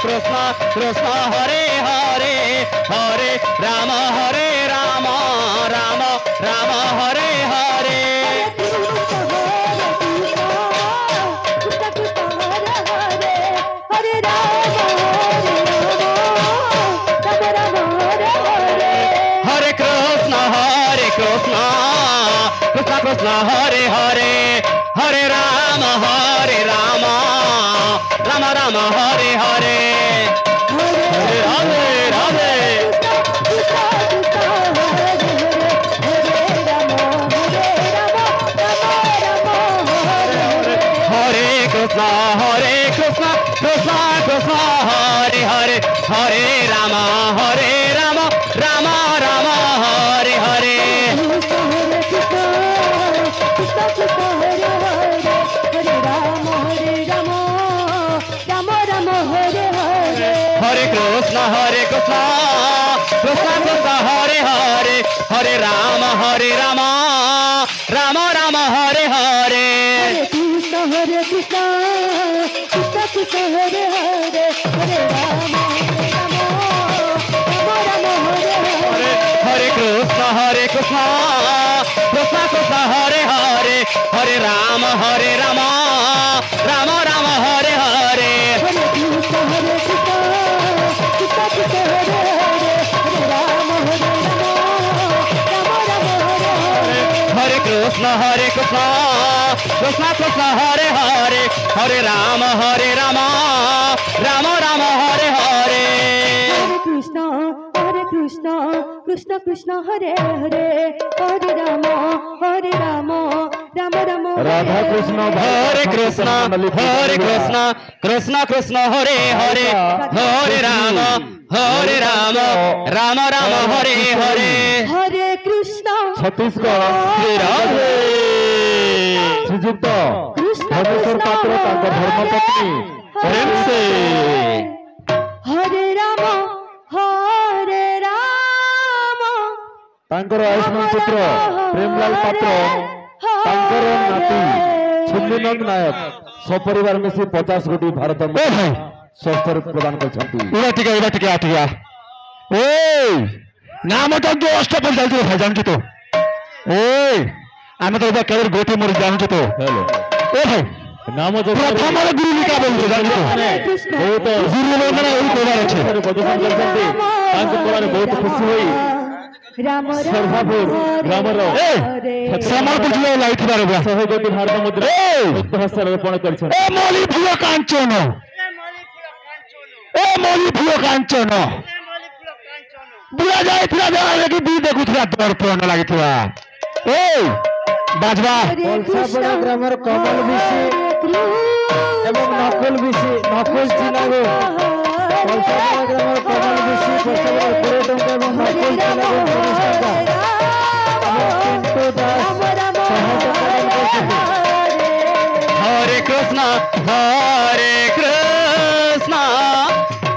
कृष्ण कृष्ण हरे हरे हरे राम राम राम हरे हरे कृष्ण कृष्ण हरे हरे हरे राम राम राम हरे हरे हरे राधे राधे हरे कृष्ण कृष्ण कृष्ण हरे हरे हरे राम राम राम हरे हरे हरे कृष्ण कृष्ण कृष्ण हरे हरे हरे राम राम राम हरे हरे कृष्ण कृष्ण कृष्ण हरे हरे हरे राम हरे कृष्ण कृष्ण कृष्ण हरे हरे हरे राम राम राम हरे हरे हरे कृष्ण कृष्ण कृष्ण हरे हरे हरे राम राम राम हरे हरे कृष्ण कृष्ण कृष्ण हरे हरे हरे राम राम राम राधा कृष्ण हरे कृष्ण कृष्ण कृष्ण हरे हरे हरे राम राम राम हरे हरे हरे कृष्ण छत्तीसगढ़ श्री राधे श्रीजुक्त कृष्ण धर्मेश्वर पात्र धर्मपत्नी प्रेम से हरे राम तांकर आयुष्मान पुत्र प्रेमलाल पात्र तांकर नाती छुन्नीनंद नायक सपरिवार मिसी 50 कोटी भारत स्वास्थ्य प्रदान कर नाम तो जो अष्टपद जाऊँ भाई जानू तो आम तो केवल गोटे मोर जानू तो ओ भाई नाम प्रथम गुरु लिखा बोलते जानू बहुत गुरु मैंने यही कहबार अच्छे प्रदर्शन करते बहुत खुशी हुई राम सर्वापुर ग्रामर श्यामलपुर जिला लाइथिबार बा 100 कोटी भारत मुद्रा हस्तारोपण कर ए मौली भुयो कांचन बुला जाए फिरा जाए कि बी देखुथिया दर्पण लागिथिबा ए बाजवा कलसापड़ा ग्रामर कमल बिशी एवं नकुल चिनागो कलसापड़ा ग्रामर कमल बिशी प्रसव 20 टंका एवं नकुल चिनागो 30 टंका पिंटू दास 100 टंका हरे कृष्ण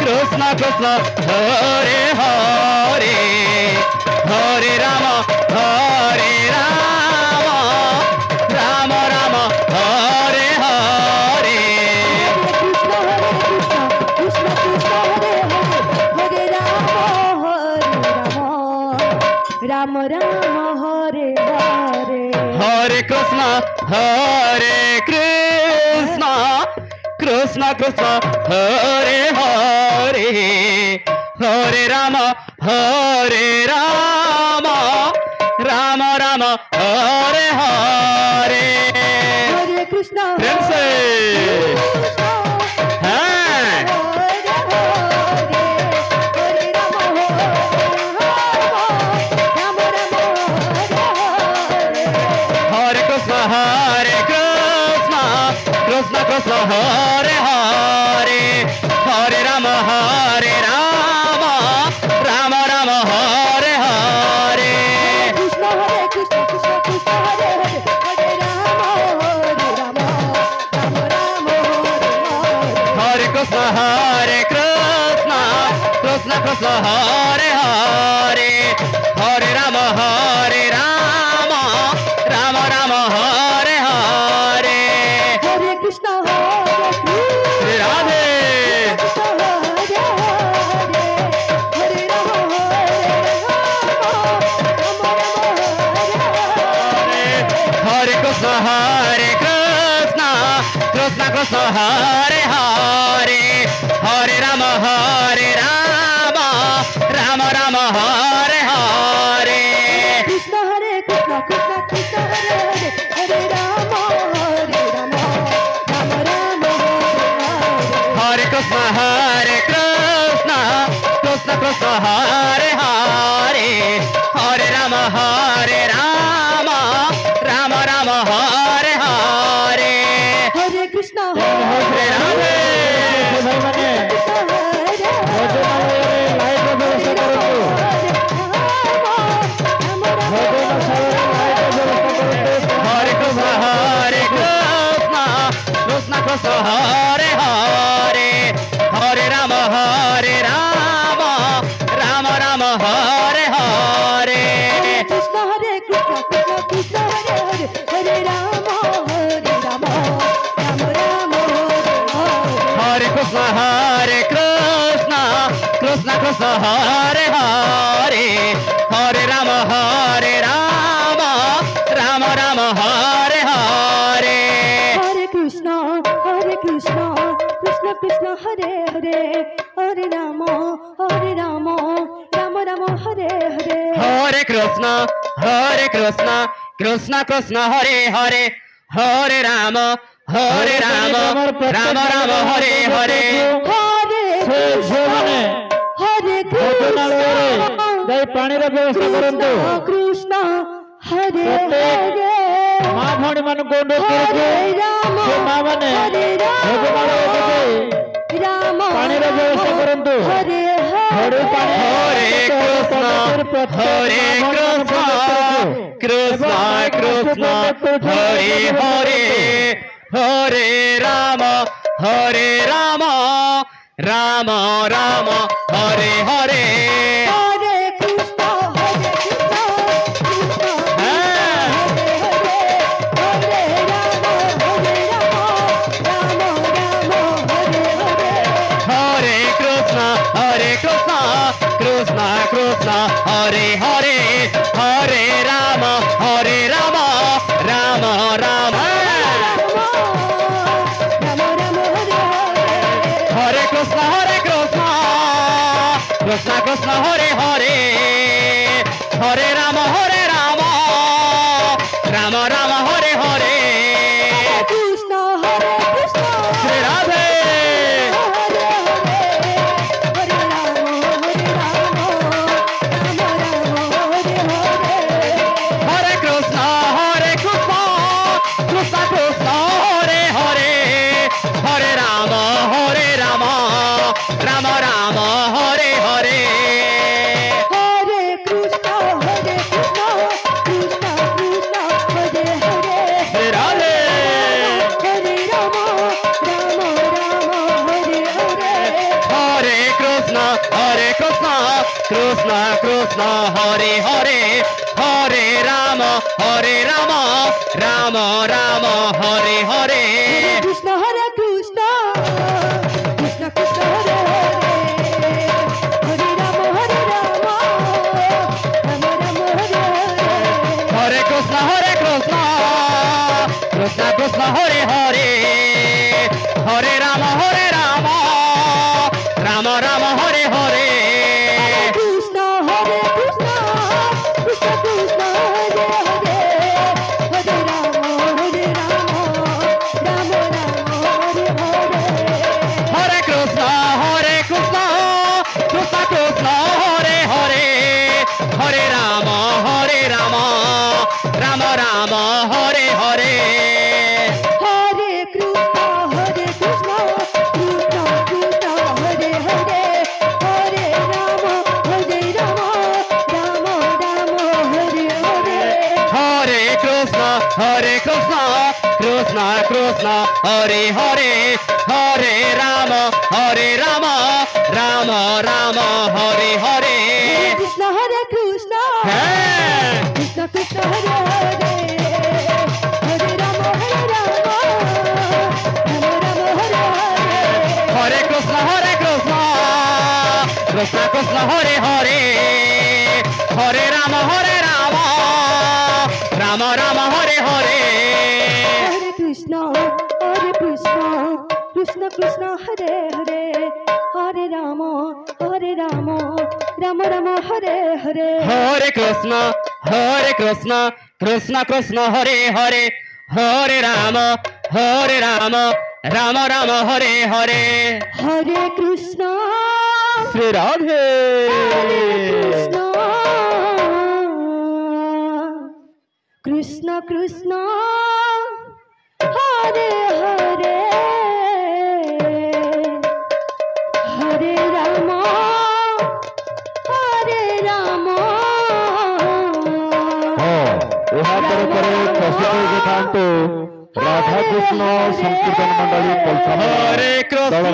कृष्ण कृष्ण हरे हरे हरे राम राम राम हरे हरे कृष्ण हरे राम हरे हरे हरे कृष्ण कृष्ण कृष्ण हरे हरे हरे राम राम राम हरे हरे हरे कृष्ण प्रेम से हरे कृष्ण कृष्ण कृष्ण हरे हरे हरे राम राम राम हरे हरे कृष्ण कृष्ण हरे हरे हरे राम राम हरे कृष्ण कृष्ण कृष्ण हरे हरे हरे राम राम राम हरे हरे हरे कृष्ण श्री राधे कृष्ण हरे हरे हरे राम राम राम हरे हरे कृष्ण कृष्ण कृष्ण हरे हरे हरे राम राम राम हरे कृष्ण कृष्ण कृष्ण कृष्ण हरे हरे हरे राम राम राम हरे हरे हरे कृष्ण हरे राधे भाई माने भोजन लाइट व्यवस्था करो भोजन सारे लाइट व्यवस्था करो हरे कृष्ण कृष्ण कृष्ण हरे हरे हरे राम राम राम हरे हरे कृष्ण कृष्ण कृष्ण हरे हरे हरे राम राम राम हरे कृष्ण कृष्ण कृष्ण कृष्ण हरे हरे हरे राम राम राम हरे हरे हरे कृष्ण कृष्ण कृष्ण हरे हरे हरे राम राम राम हरे हरे हरे कृष्ण कृष्ण कृष्ण हरे हरे हरे राम राम राम हरे हरे हरे ଝିଅମାନେ हरे ଭୋଜନାଳୟରେ कृष्ण ଯାଇ ପାଣିର ବ୍ୟବସ୍ଥା କରନ୍ତୁ कृष्ण हरे ପ୍ରତ୍ୟେକ हरे ମା ଭଉଣୀ ମାନଙ୍କୁ ଅନୁରୋଧ हरे କରୁଛୁ राम ସେ ମା ମାନେ हरे ଭୋଜନାଳୟକୁ ଯାଇ राम ପାଣିର ବ୍ୟବସ୍ଥା କରନ୍ତୁ हरे ଝଡୁ ପାଣି हरे कृष्ण कृष्ण कृष्ण हरे हरे हरे राम राम राम हरे हरे हरे कृष्ण कृष्ण हाँ। हरे राम राम हरे हरे हरे कृष्ण कृष्ण कृष्ण हरे हरे हरे राम राम राम हरे कृष्ण कृष्ण कृष्ण हरे हरे हरे राम राम राम हरे हरे कृष्ण हरे कृष्ण श्री राधे हरे राम राम हरे हरे हरे कृष्ण कृष्ण कृष्ण हरे हरे हरे राम राम राम हरे हरे हरे कृष्ण कृष्ण कृष्ण हरे हरे श्री राधे हरे राम हरे हरे हरे कृष्ण कृष्ण कृष्ण हरे हरे हरे राम राम राम हरे हरे कृष्ण कृष्ण कृष्ण हरे हरे हरे राम राम राम हरे हरे हरे कृष्ण कृष्ण कृष्ण हरे हरे हरे राम राम राम हरे हरे कृष्ण कृष्ण कृष्ण हरे हरे हरे राम राम हरे हरे हरे कृष्ण कृष्ण कृष्ण हरे हरे हरे राम राम राम हरे हरे हरे कृष्ण कृष्ण कृष्ण हरे हरे हरे राम राम राम हरे हरे हरे कृष्ण कृष्ण कृष्ण हरे हरे हरे राम राम राम हरे हरे कृष्ण कृष्ण हैं। कृष्ण कृष्ण हरे हरे हरे राम राम हरे हरे हरे कृष्ण कृष्ण कृष्ण हरे हरे हरे राम राम राम हरे हरे हरे कृष्ण कृष्ण कृष्ण हरे हरे हरे राम राम राम हरे हरे हरे कृष्ण कृष्ण कृष्ण हरे हरे हरे राम राम राम हरे हरे हरे कृष्ण श्री राधे कृष्ण कृष्ण हरे हरे हरे राम राधा कृष्ण संकीर्तन मंडली पलसा हरे कृष्ण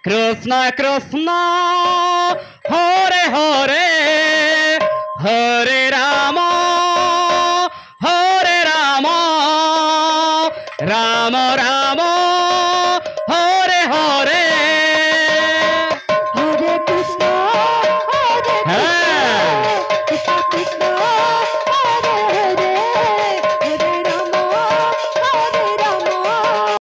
कृष्ण कृष्ण हरे हरे हरे राम राम राम